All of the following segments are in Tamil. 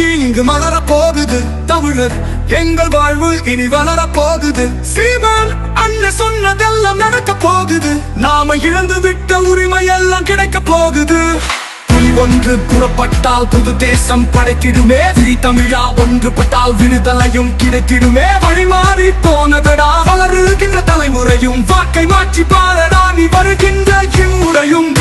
தமிழராட்சி இங்கு மலர போகுது. தமிழர் எங்கள் வாழ்வு இனி வளர போகுது. சீமான் அண்ணன் சொன்னதெல்லாம் நடக்க போகுது. நாம இழந்து விட்ட உரிமை எல்லாம் கிடைக்க போகுது. புலி ஒன்று புறப்பட்டால் புது தேசம் படைத்திடுமே. தமிழா ஒன்றுபட்டால் விடுதலையும் கிடைத்திடுமே. வழிமாறி போனதடா வளருகின்ற தலைமுறையும். வாக்கை மாற்றி பாரடா நீ வருகின்ற இம்முறையும்.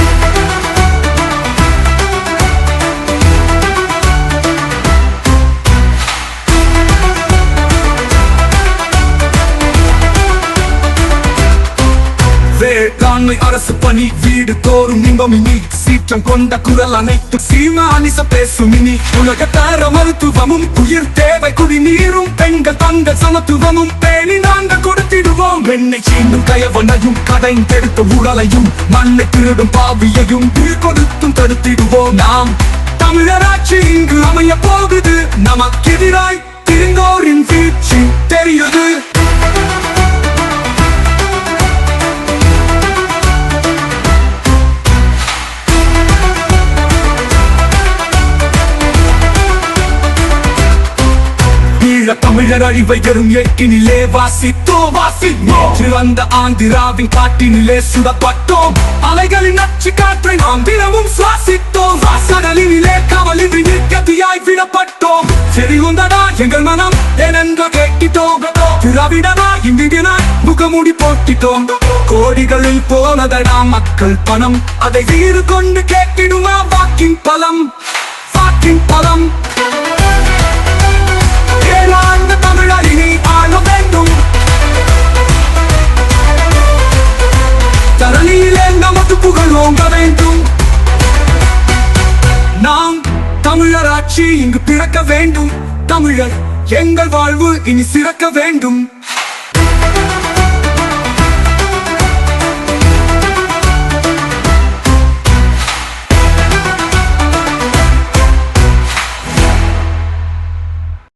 வேளாண்மை அரசு பணி வீடு தோறும் இன்பமினி. சீற்றம் கொண்ட குரல் அனைத்து சீமானிச பேசுமினி. உலக தர மருத்துவமும் உயிர் தேவை குடிநீரும். பெண்கள் தங்கள் சமத்துவமும் பேணி நாங்கள் கொடுத்திடுவோம். வெண்ணை சீண்டும் கயவனையும் கடைந்தெடுத்த ஊழலையும் மண்ணை திருடும் பாவியையும் உயிர் கொடுத்தும் தடுத்திடுவோம். நாம் தமிழராட்சி இங்கு அமைய போகுது. நமக்கெதிராய் திரிந்தோரின் வீழ்ச்சி தெரியுது. தமிழர் அழிவை பெறும் ஏட்டினிலே வாசித்தோம். நேற்று அந்த ஆந்திராவின் காட்டினிலே சுடப்பட்டோம். அலைகளின் நச்சு காற்றை நாம் தினமும் சுவாசித்தோம். கடலினிலே கவலின்றி நிற்கதியாய் விடப்பட்டோம். சரி உந்தடா எங்கள் மனம் ஏனென்ற கேட்டிட்டோம். திராவிடனா இந்தியனாய் முகமூடி போட்டிட்டோம். கோடிகளில் போனதடா மக்கள் பணம். அதை வீறு கொண்டு கேட்டிடுமா வாக்கின் பலம். வாக்கின் பலம் தமிழரினி ஆள வேண்டும். தரணியிலே நமது புகழ் ஓங்க வேண்டும். நாம் தமிழராட்சி இங்கு பிறக்க வேண்டும். தமிழர் எங்கள் வாழ்வு இனி சிறக்க வேண்டும்.